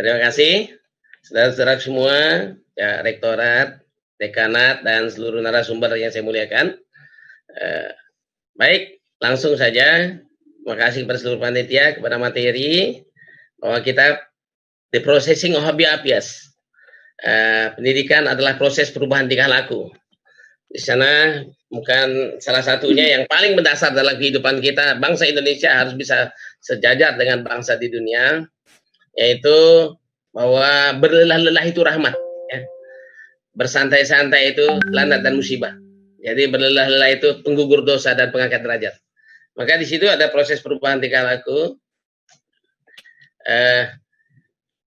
Terima kasih, saudara-saudara semua, ya, rektorat, dekanat, dan seluruh narasumber yang saya muliakan. Baik, langsung saja. Terima kasih kepada seluruh panitia, kepada materi, bahwa kita the processing of habias. Pendidikan adalah proses perubahan tingkah laku. Di sana bukan salah satunya yang paling mendasar dalam kehidupan kita, bangsa Indonesia harus bisa sejajar dengan bangsa di dunia, yaitu bahwa berlelah-lelah itu rahmat, ya. Bersantai-santai itu lanat dan musibah. Jadi berlelah-lelah itu penggugur dosa dan pengangkat derajat. Maka di situ ada proses perubahan tingkah laku.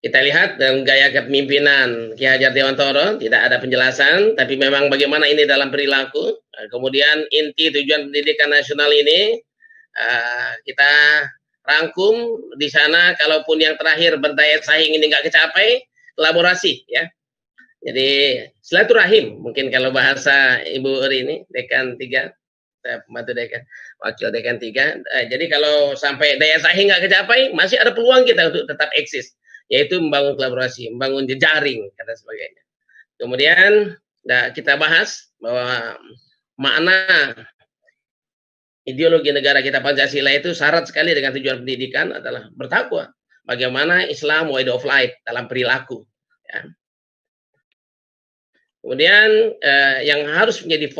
Kita lihat dalam gaya kepemimpinan Ki Hajar Dewantoro tidak ada penjelasan, tapi memang bagaimana ini dalam perilaku. Kemudian inti tujuan pendidikan nasional ini kita rangkum di sana. Kalaupun yang terakhir berdaya saing ini nggak kecapai, kolaborasi, ya. Jadi silaturahim mungkin kalau bahasa Ibu Eri ini, dekan 3, pembantu dekan, wakil dekan 3. Jadi kalau sampai daya saing nggak kecapai, masih ada peluang kita untuk tetap eksis, yaitu membangun kolaborasi, membangun jejaring, dan sebagainya. Kemudian kita bahas bahwa makna ideologi negara kita Pancasila itu syarat sekali dengan tujuan pendidikan adalah bertakwa. Bagaimana Islam way of life dalam perilaku, ya. Kemudian yang harus menjadi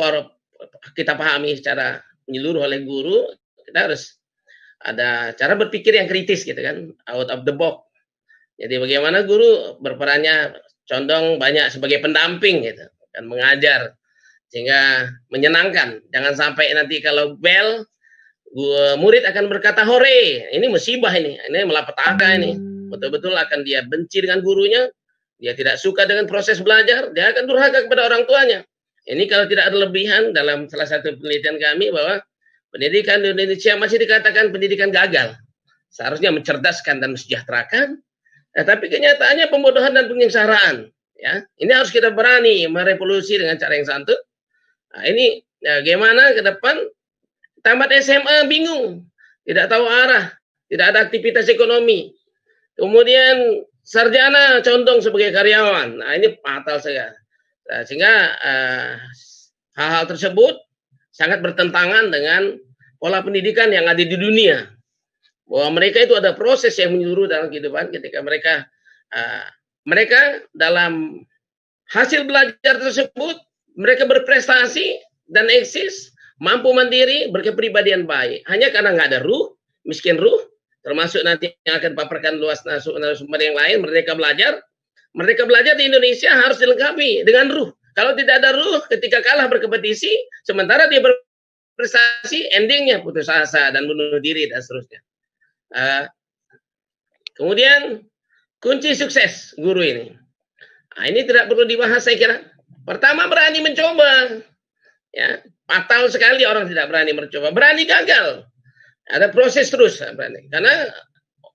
kita pahami secara menyeluruh oleh guru, kita harus ada cara berpikir yang kritis, gitu kan, out of the box. Jadi bagaimana guru berperannya condong banyak sebagai pendamping, gitu, dan mengajar sehingga menyenangkan. Jangan sampai nanti kalau bel, murid akan berkata hore, ini musibah, ini malapetaka, ini betul-betul akan dia benci dengan gurunya. Dia tidak suka dengan proses belajar, dia akan durhaka kepada orang tuanya. Ini kalau tidak ada lebihan, dalam salah satu penelitian kami bahwa pendidikan di Indonesia masih dikatakan pendidikan gagal. Seharusnya mencerdaskan dan mensejahterakan, tapi kenyataannya pembodohan dan penyengsaraan. Ya, ini harus kita berani merevolusi dengan cara yang santun. Nah, ini bagaimana ke depan tamat SMA bingung, tidak tahu arah, tidak ada aktivitas ekonomi. Kemudian sarjana condong sebagai karyawan. Nah, ini fatal sekali. Nah, sehingga hal-hal tersebut sangat bertentangan dengan pola pendidikan yang ada di dunia. Bahwa mereka itu ada proses yang menyeluruh dalam kehidupan ketika mereka dalam hasil belajar tersebut, mereka berprestasi dan eksis, mampu mandiri, berkepribadian baik. Hanya karena nggak ada ruh, miskin ruh, termasuk nanti yang akan paparkan luas narasumber yang lain, Merdeka belajar di Indonesia harus dilengkapi dengan ruh. Kalau tidak ada ruh, ketika kalah berkompetisi, sementara dia berprestasi, endingnya putus asa dan bunuh diri dan seterusnya. Kemudian kunci sukses guru ini. Nah, ini tidak perlu dibahas, saya kira. Pertama, berani mencoba. Ya, fatal sekali orang tidak berani mencoba, berani gagal. Ada proses terus, berani. Karena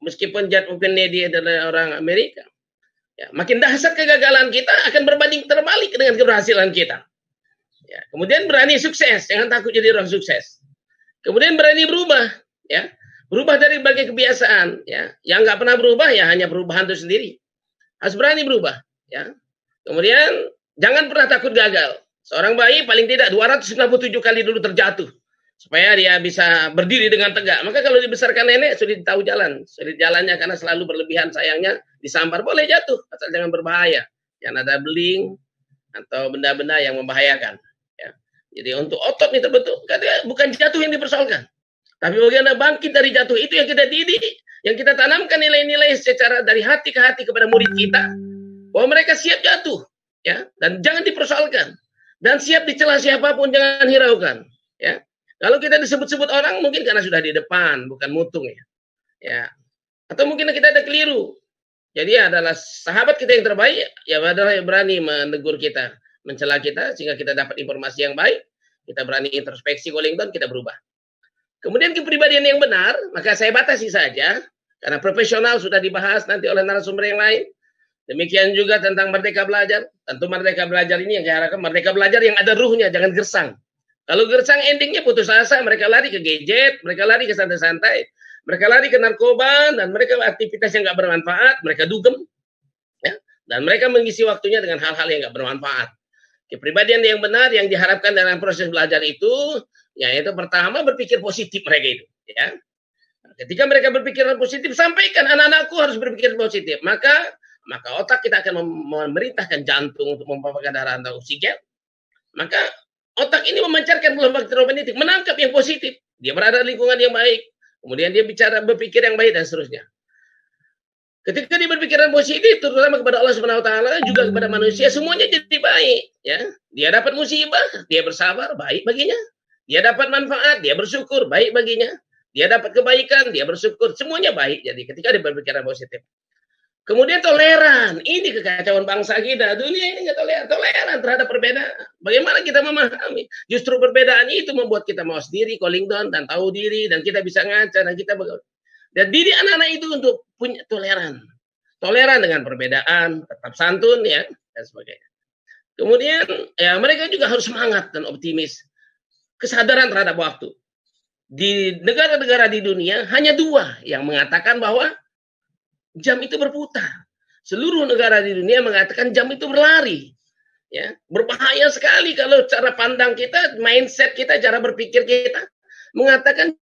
meskipun John F. Kennedy adalah orang Amerika, ya, makin dahsyat kegagalan kita akan berbanding terbalik dengan keberhasilan kita. Ya, kemudian berani sukses, jangan takut jadi orang sukses. Kemudian berani berubah, ya, berubah dari berbagai kebiasaan, ya, yang nggak pernah berubah ya hanya perubahan itu sendiri. Harus berani berubah, ya. Kemudian jangan pernah takut gagal. Seorang bayi paling tidak 297 kali dulu terjatuh supaya dia bisa berdiri dengan tegak. Maka kalau dibesarkan nenek, sulit tahu jalan. Sulit jalannya karena selalu berlebihan, sayangnya disampar. Boleh jatuh, asal jangan berbahaya. Jangan ada beling atau benda-benda yang membahayakan. Ya. Jadi untuk otot ini terbentuk, bukan jatuh yang dipersoalkan. Tapi bagaimana bangkit dari jatuh, itu yang kita didik. Yang kita tanamkan nilai-nilai secara dari hati ke hati kepada murid kita. Bahwa mereka siap jatuh. Ya, dan jangan dipersoalkan. Dan siap dicela siapapun, jangan hiraukan. Ya. Kalau kita disebut-sebut orang mungkin karena sudah di depan, bukan mutung, ya. Ya. Atau mungkin kita ada keliru. Jadi adalah sahabat kita yang terbaik, ya adalah yang berani menegur kita, mencela kita sehingga kita dapat informasi yang baik, kita berani introspeksi Wellington, kita berubah. Kemudian kepribadian yang benar, maka saya batasi saja karena profesional sudah dibahas nanti oleh narasumber yang lain. Demikian juga tentang Merdeka Belajar. Tentu Merdeka Belajar ini yang diharapkan Merdeka Belajar yang ada ruhnya, jangan gersang. Kalau gersang endingnya putus asa, mereka lari ke gadget, mereka lari ke santai-santai, mereka lari ke narkoba, dan mereka aktivitas yang nggak bermanfaat, mereka dugem. dan mereka mengisi waktunya dengan hal-hal yang nggak bermanfaat. Kepribadian yang benar yang diharapkan dalam proses belajar itu, yaitu pertama berpikir positif mereka itu, ya. Ketika mereka berpikir positif, sampaikan anak-anakku harus berpikir positif. Maka otak kita akan memerintahkan jantung untuk mempaparkan darah atau oksigen. Maka otak ini memancarkan gelombang elektromagnetik, menangkap yang positif. Dia berada di lingkungan yang baik. Kemudian dia berpikir yang baik dan seterusnya. Ketika dia berpikiran positif, terutama kepada Allah Subhanahu Wa Taala, juga kepada manusia, semuanya jadi baik. Ya, dia dapat musibah, dia bersabar, baik baginya. Dia dapat manfaat, dia bersyukur, baik baginya. Dia dapat kebaikan, dia bersyukur, semuanya baik. Jadi ketika dia berpikiran positif. Kemudian toleran, ini kekacauan bangsa kita. Dunia ini nggak toleran terhadap perbedaan. Bagaimana kita memahami? Justru perbedaan itu membuat kita mau sendiri, calling down, dan tahu diri, dan kita bisa ngaca, dan kita dan didik anak-anak itu untuk punya toleran dengan perbedaan, tetap santun, ya, dan sebagainya. Kemudian ya mereka juga harus semangat dan optimis, kesadaran terhadap waktu. Di negara-negara di dunia hanya 2 yang mengatakan bahwa jam itu berputar. Seluruh negara di dunia mengatakan jam itu berlari. Ya, berbahaya sekali kalau cara pandang kita, mindset kita, cara berpikir kita mengatakan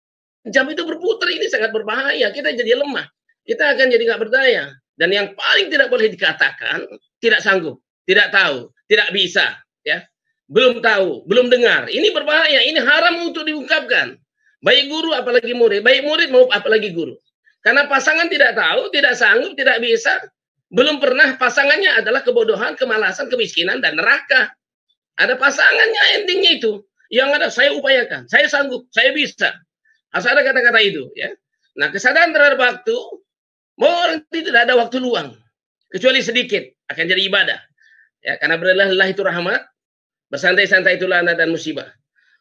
jam itu berputar. Ini sangat berbahaya. Kita jadi lemah. Kita akan jadi nggak berdaya. Dan yang paling tidak boleh dikatakan tidak sanggup, tidak tahu, tidak bisa, ya, belum tahu, belum dengar. Ini berbahaya. Ini haram untuk diungkapkan. Baik guru apalagi murid, baik murid mau apalagi guru. Karena pasangan tidak tahu, tidak sanggup, tidak bisa, belum pernah, pasangannya adalah kebodohan, kemalasan, kemiskinan, dan neraka. Ada pasangannya, endingnya itu. Yang ada, saya upayakan, saya sanggup, saya bisa. Harus ada kata-kata itu, ya. Nah, kesadaran terhadap waktu, mau orang tidak ada waktu luang, kecuali sedikit, akan jadi ibadah. Ya, karena berlelah itu rahmat, bersantai-santai itu lana dan musibah.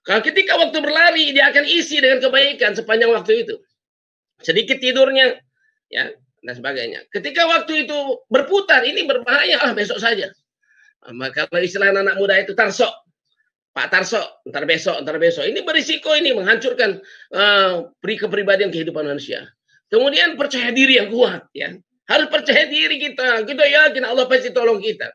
Kalau ketika waktu berlari, dia akan isi dengan kebaikan sepanjang waktu itu. Sedikit tidurnya, ya, dan sebagainya. Ketika waktu itu berputar, ini berbahaya, besok saja. Maka kalau istilah anak muda itu tarsok, Pak Tarso, ntar besok. Ini berisiko, ini menghancurkan kepribadian kehidupan manusia. Kemudian percaya diri yang kuat, ya. Harus percaya diri kita. Kita yakin Allah pasti tolong kita.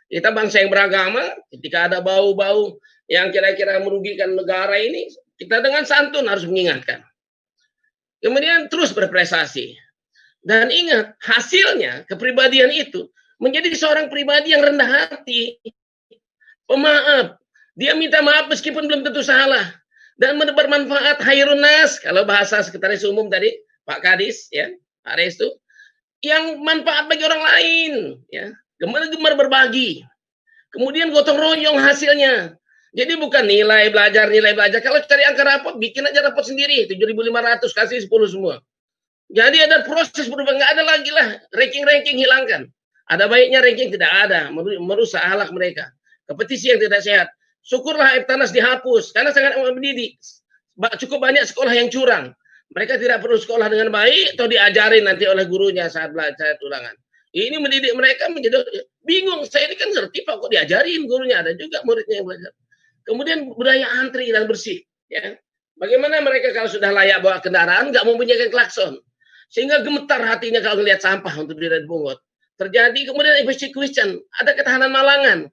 Kita bangsa yang beragama, ketika ada bau-bau yang kira-kira merugikan negara ini, kita dengan santun harus mengingatkan. Kemudian terus berprestasi. Dan ingat, hasilnya kepribadian itu menjadi seorang pribadi yang rendah hati, pemaaf. Dia minta maaf meskipun belum tentu salah. Dan bermanfaat, khairun nas, kalau bahasa sekretaris umum tadi, Pak Kadis, ya, Pak Restu, yang manfaat bagi orang lain, ya, gemar-gemar berbagi. Kemudian gotong royong hasilnya. Jadi bukan nilai belajar. Kalau cari angka rapot, bikin aja rapot sendiri, 7.500, kasih 10 semua. Jadi ada proses berubah, nggak ada lagi lah ranking hilangkan. Ada baiknya ranking tidak ada, merusak akhlak mereka. Kompetisi yang tidak sehat. Syukurlah Eptanas dihapus karena sangat mendidik. Cukup banyak sekolah yang curang. Mereka tidak perlu sekolah dengan baik atau diajarin nanti oleh gurunya saat belajar ulangan. Ini mendidik mereka menjadi bingung. Saya ini kan ngerti Pak, kok diajarin gurunya, ada juga muridnya yang belajar. Kemudian budaya antri dan bersih. Ya. Bagaimana mereka kalau sudah layak bawa kendaraan nggak membunyikan klakson, sehingga gemetar hatinya kalau melihat sampah untuk tidak dipungut. Terjadi kemudian question, ada ketahanan malangan.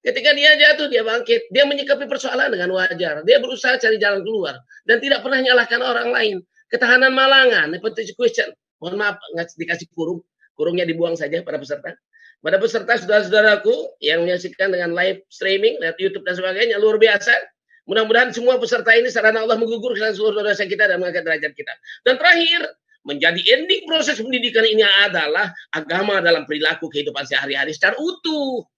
Ketika dia jatuh, dia bangkit. Dia menyikapi persoalan dengan wajar. Dia berusaha cari jalan keluar. Dan tidak pernah menyalahkan orang lain. Ketahanan malangan, question. Mohon maaf, dikasih kurung. Kurungnya dibuang saja pada peserta. Pada peserta, saudara-saudaraku yang menyaksikan dengan live streaming, lihat YouTube dan sebagainya, luar biasa. Mudah-mudahan semua peserta ini sarana Allah menggugurkan seluruh dosa kita dan mengangkat derajat kita. Dan terakhir, menjadi ending proses pendidikan ini adalah agama dalam perilaku kehidupan sehari-hari secara utuh.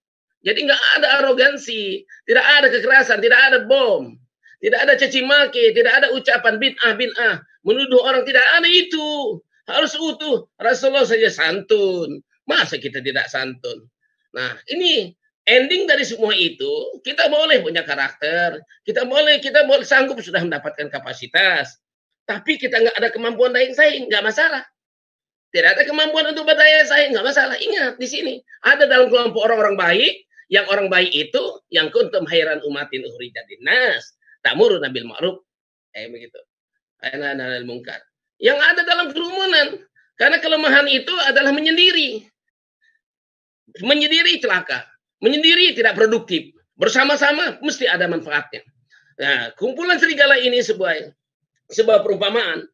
Jadi nggak ada arogansi, tidak ada kekerasan, tidak ada bom, tidak ada caci maki, tidak ada ucapan bid'ah, menuduh orang, tidak ada itu. Harus utuh. Rasulullah saja santun. Masa kita tidak santun? Nah, ini ending dari semua itu, kita boleh punya karakter, kita boleh sanggup sudah mendapatkan kapasitas, tapi kita nggak ada kemampuan daya saing, nggak masalah. Tidak ada kemampuan untuk berdaya saing, nggak masalah. Ingat di sini ada dalam kelompok orang-orang baik. Yang orang baik itu yang kuntum khairan umatin ukhrijat linnas ta'muruna bil ma'ruf, begitu. Wa nahyuna 'anil munkar. Yang ada dalam kerumunan, karena kelemahan itu adalah menyendiri. Menyendiri celaka, menyendiri tidak produktif, bersama-sama mesti ada manfaatnya. Nah, kumpulan serigala ini sebuah perumpamaan.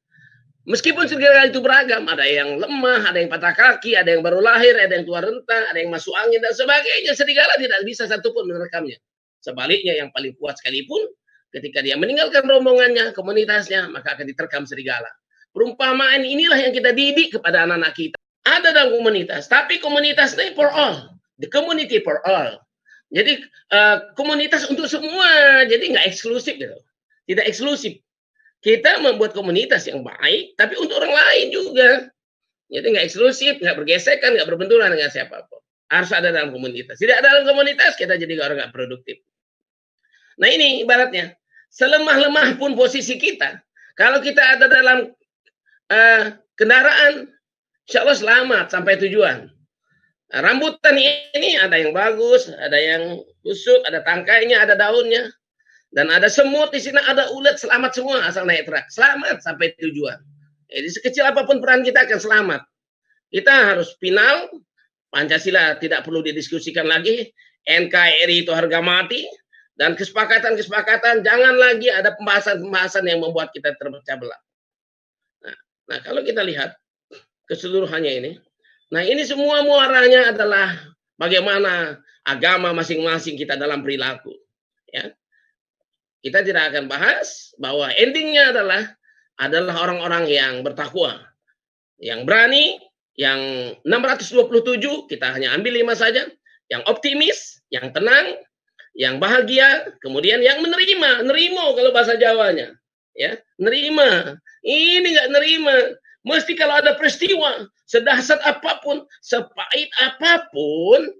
Meskipun serigala itu beragam, ada yang lemah, ada yang patah kaki, ada yang baru lahir, ada yang tua renta, ada yang masuk angin dan sebagainya. Serigala tidak bisa satupun menerekamnya. Sebaliknya yang paling kuat sekalipun, ketika dia meninggalkan rombongannya, komunitasnya, maka akan diterkam serigala. Perumpamaan inilah yang kita didik kepada anak-anak kita. Ada dalam komunitas, tapi komunitasnya for all. The community for all. Jadi komunitas untuk semua, jadi nggak eksklusif gitu. Tidak eksklusif. Kita membuat komunitas yang baik, tapi untuk orang lain juga. Jadi nggak eksklusif, nggak bergesekan, nggak berbenturan dengan siapapun. Harus ada dalam komunitas. Tidak ada dalam komunitas, kita jadi orang nggak produktif. Nah ini ibaratnya, selemah-lemah pun posisi kita, kalau kita ada dalam kendaraan, insya Allah selamat sampai tujuan. Rambutan ini ada yang bagus, ada yang busuk, ada tangkainya, ada daunnya. Dan ada semut di sini, ada ulat, selamat semua asal naik truk. Selamat sampai tujuan. Jadi sekecil apapun peran kita akan selamat. Kita harus final, Pancasila tidak perlu didiskusikan lagi, NKRI itu harga mati, dan kesepakatan-kesepakatan jangan lagi ada pembahasan-pembahasan yang membuat kita terpecah belah. Nah, kalau kita lihat keseluruhannya ini, nah ini semua muaranya adalah bagaimana agama masing-masing kita dalam perilaku. Ya. Kita tidak akan bahas bahwa endingnya adalah orang-orang yang bertakwa, yang berani, yang 627, kita hanya ambil 5 saja, yang optimis, yang tenang, yang bahagia, kemudian yang nerimo kalau bahasa Jawanya, ya, nerima. Ini nggak nerima, mesti kalau ada peristiwa sedahsyat apapun, sepahit apapun,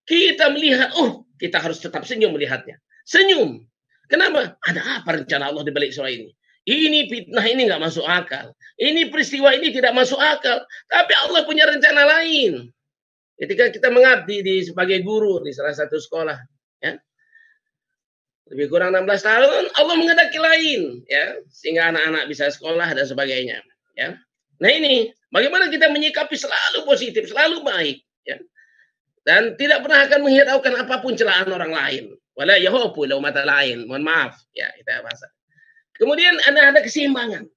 kita melihat, kita harus tetap senyum melihatnya, senyum. Kenapa? Ada apa rencana Allah di balik surah ini? Ini fitnah ini nggak masuk akal. Ini peristiwa ini tidak masuk akal. Tapi Allah punya rencana lain. Ketika kita mengabdi sebagai guru di salah satu sekolah, ya, lebih kurang 16 tahun, Allah menghendaki lain, ya, sehingga anak-anak bisa sekolah dan sebagainya. Ya. Nah ini, bagaimana kita menyikapi selalu positif, selalu baik, ya, dan tidak pernah akan menghiraukan apapun celaan orang lain. Wala yahopu lau mata lain. Mohon maaf, ya kita bahasa. Kemudian ada keseimbangan.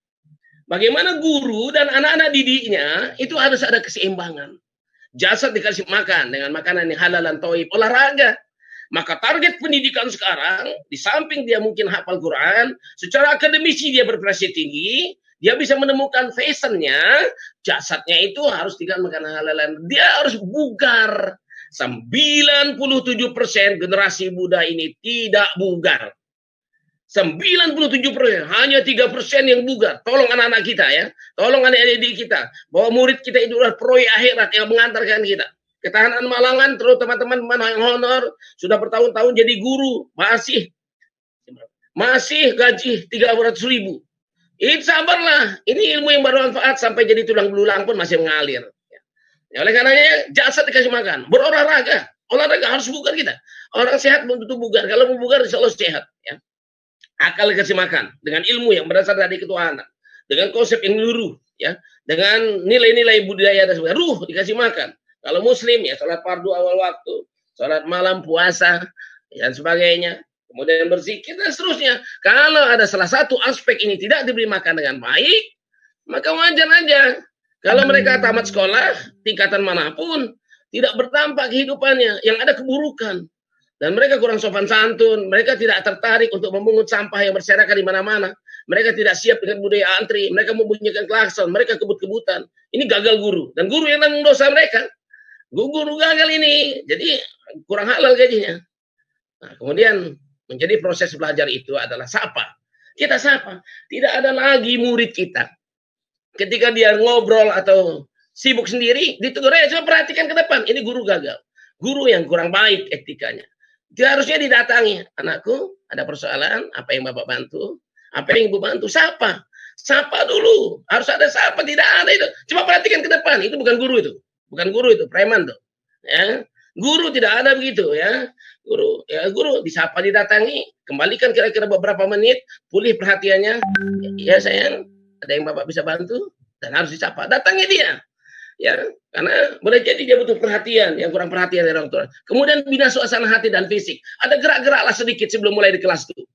Bagaimana guru dan anak-anak didiknya itu harus ada keseimbangan. Jasad dikasih makan dengan makanan yang halal dan thayyib, olahraga. Maka target pendidikan sekarang, di samping dia mungkin hafal Quran, secara akademisi dia berprestasi tinggi, dia bisa menemukan fashionnya, jasadnya itu harus dikasih makanan halal. Dia harus bugar. 97% generasi muda ini tidak bugar. 97%, hanya 3% yang bugar. Tolong anak-anak kita ya, tolong adik-adik kita, bahwa murid kita itu adalah proyek akhirat yang mengantarkan kita. Ketahanan Malangan, terus teman-teman yang honor, sudah bertahun-tahun jadi guru, masih gaji 300.000. Itu sabarlah, ini ilmu yang bermanfaat sampai jadi tulang belulang pun masih mengalir. Ya, oleh karenanya jasad dikasih makan, berolahraga, olahraga harus bugar kita. Orang sehat belum tentu bugar, kalau mau bugar insya Allah sehat. Ya. Akal dikasih makan dengan ilmu yang berasal dari ketuhanan, dengan konsep yang luruh, ya, dengan nilai-nilai budaya dan sebagainya. Ruh dikasih makan. Kalau Muslim ya sholat fardu awal waktu, sholat malam, puasa dan sebagainya, kemudian berzikir dan seterusnya. Kalau ada salah satu aspek ini tidak diberi makan dengan baik, maka wajar aja. Kalau mereka tamat sekolah, tingkatan manapun, tidak bertampak kehidupannya, yang ada keburukan. Dan mereka kurang sopan santun, mereka tidak tertarik untuk memungut sampah yang berserakan di mana-mana. Mereka tidak siap dengan budaya antri, mereka membunyikan klakson, mereka kebut-kebutan. Ini gagal guru, dan guru yang tanggung dosa mereka. Guru gagal ini, jadi kurang halal gajinya. Nah, kemudian menjadi proses belajar itu adalah sapa. Kita sapa, tidak ada lagi murid kita. Ketika dia ngobrol atau sibuk sendiri, ditegur aja, coba perhatikan ke depan. Ini guru gagal. Guru yang kurang baik etikanya. Dia harusnya didatangi. Anakku, ada persoalan, apa yang Bapak bantu? Apa yang Ibu bantu? Sapa. Sapa dulu. Harus ada sapa, tidak ada itu. Coba perhatikan ke depan. Itu bukan guru itu. Bukan guru itu, preman tuh. Ya. Guru tidak ada begitu ya. Guru disapa, didatangi, kembalikan kira-kira beberapa menit, pulih perhatiannya. Ya sayang, ada yang Bapak bisa bantu dan harus disapa. Datangi dia. ya, karena boleh jadi dia butuh perhatian, yang kurang perhatian dari orang tua. Kemudian bina suasana hati dan fisik. Ada gerak-geraklah sedikit sebelum mulai di kelas itu.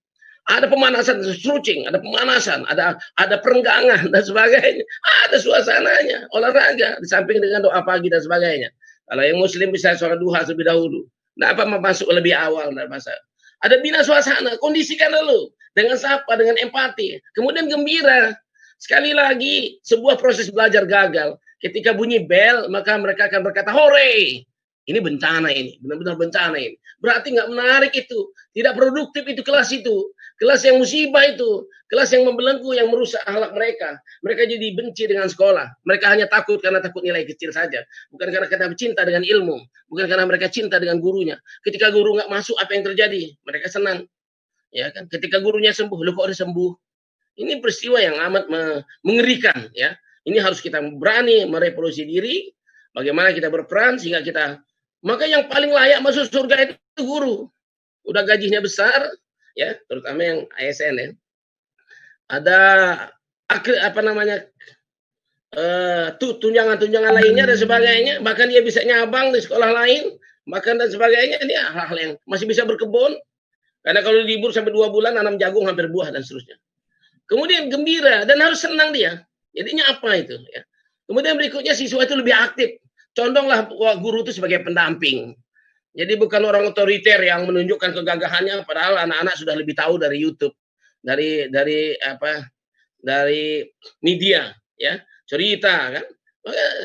Ada pemanasan, stretching, ada pemanasan, ada perenggangan dan sebagainya. Ada suasananya, olahraga di samping dengan doa pagi dan sebagainya. Kalau yang muslim bisa sholat duha lebih dahulu. Kenapa masuk lebih awal dan masa? Ada bina suasana, kondisikan dulu dengan sapa, dengan empati, kemudian gembira. Sekali lagi, sebuah proses belajar gagal. Ketika bunyi bel, maka mereka akan berkata, hore! Ini bencana ini, benar-benar bencana ini. Berarti nggak menarik itu, tidak produktif itu kelas itu. Kelas yang musibah itu, kelas yang membelenggu, yang merusak akhlak mereka. Mereka jadi benci dengan sekolah. Mereka hanya takut karena takut nilai kecil saja. Bukan karena mereka cinta dengan ilmu. Bukan karena mereka cinta dengan gurunya. Ketika guru nggak masuk, apa yang terjadi? Mereka senang. Ya kan? Ketika gurunya sembuh, lu kok udah sembuh? Ini peristiwa yang amat mengerikan. Ya, ini harus kita berani merevolusi diri. Bagaimana kita berperan sehingga kita. Maka yang paling layak masuk surga itu guru. Udah gajinya besar, ya, terutama yang ASN ya. Ada apa namanya? Tunjangan-tunjangan lainnya dan sebagainya, bahkan dia bisa nyabang di sekolah lain, bahkan dan sebagainya. Ini hal-hal yang masih bisa berkebun. Karena kalau libur sampai 2 bulan nanam jagung hampir buah dan seterusnya. Kemudian gembira dan harus senang dia. Jadinya apa itu ya? Kemudian berikutnya siswa itu lebih aktif. Condonglah guru itu sebagai pendamping. Jadi bukan orang otoriter yang menunjukkan kegagahannya, padahal anak-anak sudah lebih tahu dari YouTube, dari media, ya, cerita kan.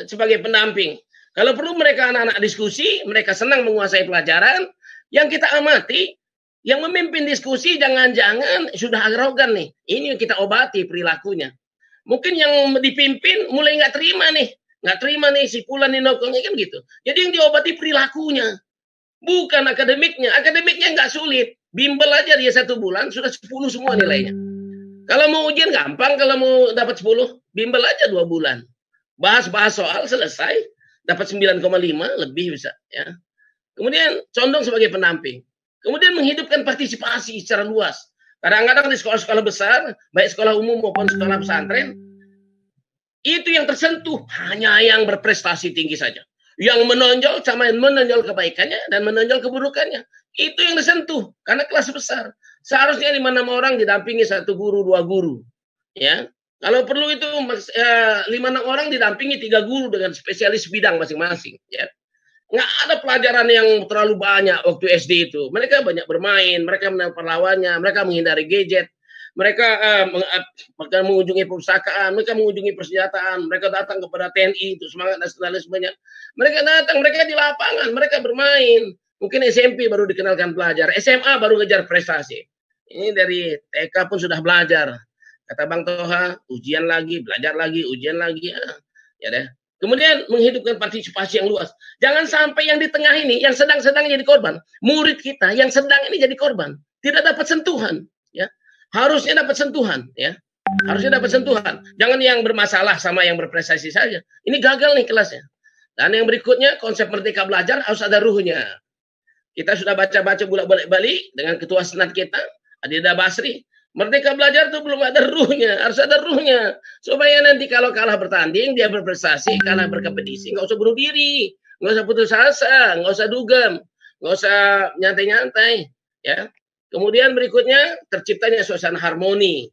Sebagai pendamping. Kalau perlu mereka anak-anak diskusi, mereka senang menguasai pelajaran. Yang kita amati, yang memimpin diskusi jangan-jangan sudah arogan nih. Ini yang kita obati perilakunya. Mungkin yang dipimpin mulai nggak terima nih si Fulan ini nongkrongnya kan gitu. Jadi yang diobati perilakunya. Bukan akademiknya. Akademiknya nggak sulit. Bimbel aja dia 1 bulan, sudah 10 semua nilainya. Kalau mau ujian gampang, kalau mau dapat 10, bimbel aja 2 bulan. Bahas-bahas soal, selesai. Dapat 9,5, lebih bisa. Ya. Kemudian condong sebagai pendamping. Kemudian menghidupkan partisipasi secara luas. Kadang-kadang di sekolah-sekolah besar, baik sekolah umum maupun sekolah pesantren, itu yang tersentuh hanya yang berprestasi tinggi saja. Yang menonjol sama yang menonjol kebaikannya dan menonjol keburukannya. Itu yang disentuh karena kelas besar. Seharusnya 5-6 orang didampingi 1 guru, 2 guru. Ya. Kalau perlu itu 5-6 orang didampingi 3 guru dengan spesialis bidang masing-masing. Ya. Nggak ada pelajaran yang terlalu banyak waktu SD itu. Mereka banyak bermain, mereka mendapat lawannya, mereka menghindari gadget. Mereka mengunjungi perpustakaan, mereka mengunjungi persenjataan, mereka datang kepada TNI itu semangat nasionalismenya. Mereka datang, mereka di lapangan, mereka bermain. Mungkin SMP baru dikenalkan belajar, SMA baru ngejar prestasi. Ini dari TK pun sudah belajar. Kata Bang Toha, ujian lagi, belajar lagi, ujian lagi. Ya deh. Kemudian menghidupkan partisipasi yang luas. Jangan sampai yang di tengah ini, yang sedang-sedang jadi korban. Murid kita yang sedang ini jadi korban. Tidak dapat sentuhan. Ya. Harusnya dapat sentuhan, ya. Harusnya dapat sentuhan. Jangan yang bermasalah sama yang berprestasi saja. Ini gagal nih kelasnya. Dan yang berikutnya konsep merdeka belajar harus ada ruhnya. Kita sudah baca-baca bolak-balik dengan ketua senat kita, Adida Basri. Merdeka belajar itu belum ada ruhnya, harus ada ruhnya. Supaya nanti kalau kalah bertanding, dia berprestasi, kalah berkompetisi, nggak usah bunuh diri, nggak usah putus asa, nggak usah dugem, nggak usah nyantai-nyantai, ya. Kemudian berikutnya terciptanya suasana harmoni,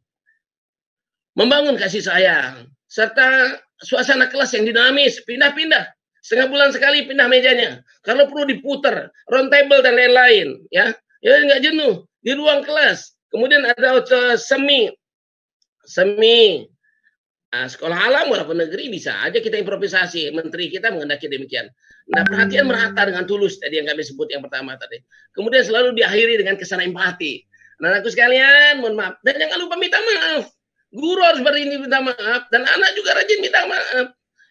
membangun kasih sayang, serta suasana kelas yang dinamis, pindah-pindah. Setengah bulan sekali pindah mejanya. Kalau perlu diputar, round table dan lain-lain, ya. Ya nggak jenuh di ruang kelas. Kemudian ada semi sekolah alam walaupun negeri bisa aja kita improvisasi. Menteri kita menghendaki demikian. Nah, perhatian merata dengan tulus tadi yang kami sebut yang pertama tadi. Kemudian selalu diakhiri dengan kesan empati. Anak-anakku sekalian, mohon maaf. Dan jangan lupa minta maaf. Guru harus berini minta maaf dan anak juga rajin minta maaf.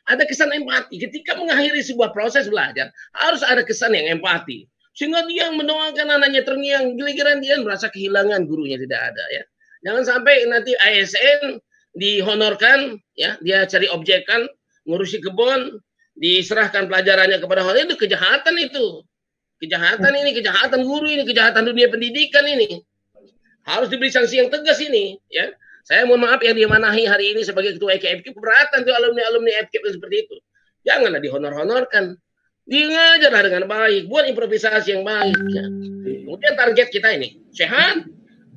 Ada kesan empati. Ketika mengakhiri sebuah proses belajar, harus ada kesan yang empati. Sehingga dia mendoakan anaknya terngiang, giliran dia merasa kehilangan gurunya tidak ada ya. Jangan sampai nanti ASN dihonorkan ya, dia cari objekan, ngurusi kebun, diserahkan pelajarannya kepada orang itu kejahatan itu. Kejahatan ini, kejahatan guru ini, kejahatan dunia pendidikan ini. Harus diberi sanksi yang tegas ini ya. Saya mohon maaf yang dimanahi hari ini sebagai ketua EKFK keberatan tuh alumni-alumni FKIP seperti itu. Janganlah dihonor-honorkan. Diajarlah dengan baik, buat improvisasi yang baik. Ya. Kemudian target kita ini sehat,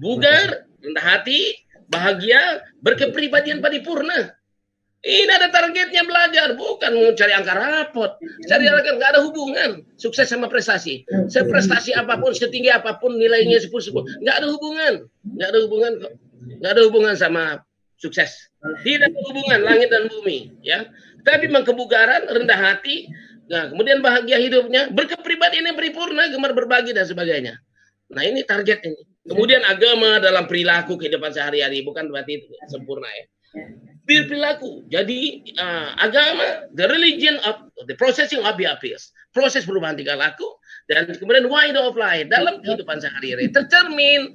bugar, rendah hati, bahagia, berkepribadian paripurna. Ini ada targetnya belajar, bukan mencari angka rapot. Cari angka nggak ada hubungan sukses sama prestasi. Seprestasi apapun, setinggi apapun nilainya 10, nggak ada hubungan, nggak ada hubungan kok, nggak ada hubungan sama sukses. Tidak ada hubungan langit dan bumi, ya. Tapi memang kebugaran, rendah hati, nah kemudian bahagia hidupnya, berkepribadian yang paripurna, gemar berbagi dan sebagainya. Nah ini target ini. Kemudian agama dalam perilaku kehidupan sehari-hari, bukan berarti itu sempurna ya. Perilaku. Jadi agama, the religion of the processing of behaviors, proses perubahan tingkah laku, dan kemudian way of life dalam kehidupan sehari-hari tercermin.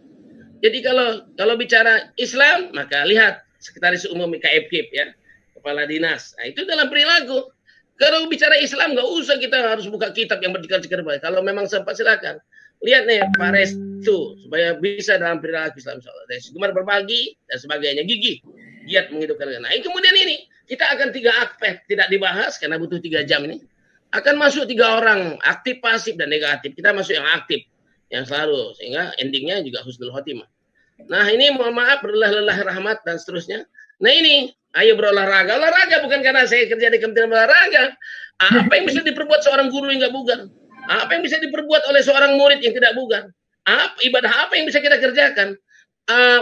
Jadi kalau bicara Islam, maka lihat Sekretaris Umum KFKIP ya, Kepala Dinas. Nah, itu dalam perilaku. Kalau bicara Islam nggak usah kita harus buka kitab yang berdikar-dikar. Kalau memang sempat silakan. Lihat nih Pak Restu supaya bisa dalam perilaku Islam. Gemar berbagi dan sebagainya, gigih, giat menghidupkan. Nah, kemudian ini kita akan 3 aspek tidak dibahas karena butuh 3 jam ini. Akan masuk 3 orang, aktif, pasif, dan negatif. Kita masuk yang aktif, yang selalu sehingga endingnya juga husnul khotimah. Nah ini mohon maaf berlelah-lelah rahmat dan seterusnya. Nah ini ayo berolahraga. Olahraga bukan karena saya kerja di Kementerian Olahraga. Apa yang bisa diperbuat seorang guru yang nggak bugar? Apa yang bisa diperbuat oleh seorang murid yang tidak bugar? Ibadah apa yang bisa kita kerjakan?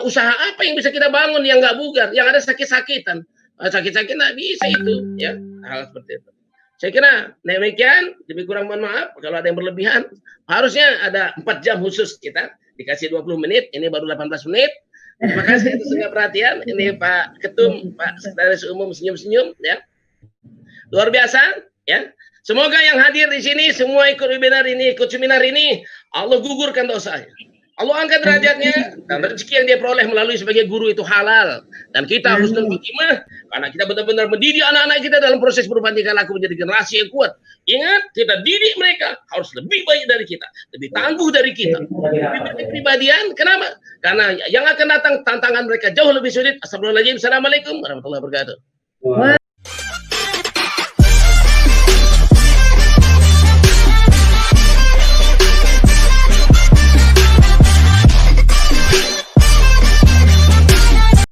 Usaha apa yang bisa kita bangun yang nggak bugar? Yang ada sakit-sakitan. Sakit-sakit nggak bisa itu, ya hal seperti itu. Saya kira demikian. Lebih kurang mohon maaf kalau ada yang berlebihan. Harusnya ada 4 jam khusus kita dikasih 20 menit. Ini baru 18 menit. Terima kasih atas segala perhatian. Ini Pak Ketum, Pak Sekretaris Umum senyum-senyum, ya. Luar biasa, ya. Semoga yang hadir di sini semua ikut webinar ini, ikut seminar ini, Allah gugurkan dosanya. Allah angkat derajatnya dan rezeki yang dia peroleh melalui sebagai guru itu halal. Dan kita husnul khotimah karena kita benar-benar mendidik anak-anak kita dalam proses perubahan tingkah laku menjadi generasi yang kuat. Ingat, kita didik mereka harus lebih baik dari kita, lebih tangguh dari kita, lebih berkepribadian. Kenapa? Karena yang akan datang tantangan mereka jauh lebih sulit. Assalamualaikum warahmatullahi wabarakatuh.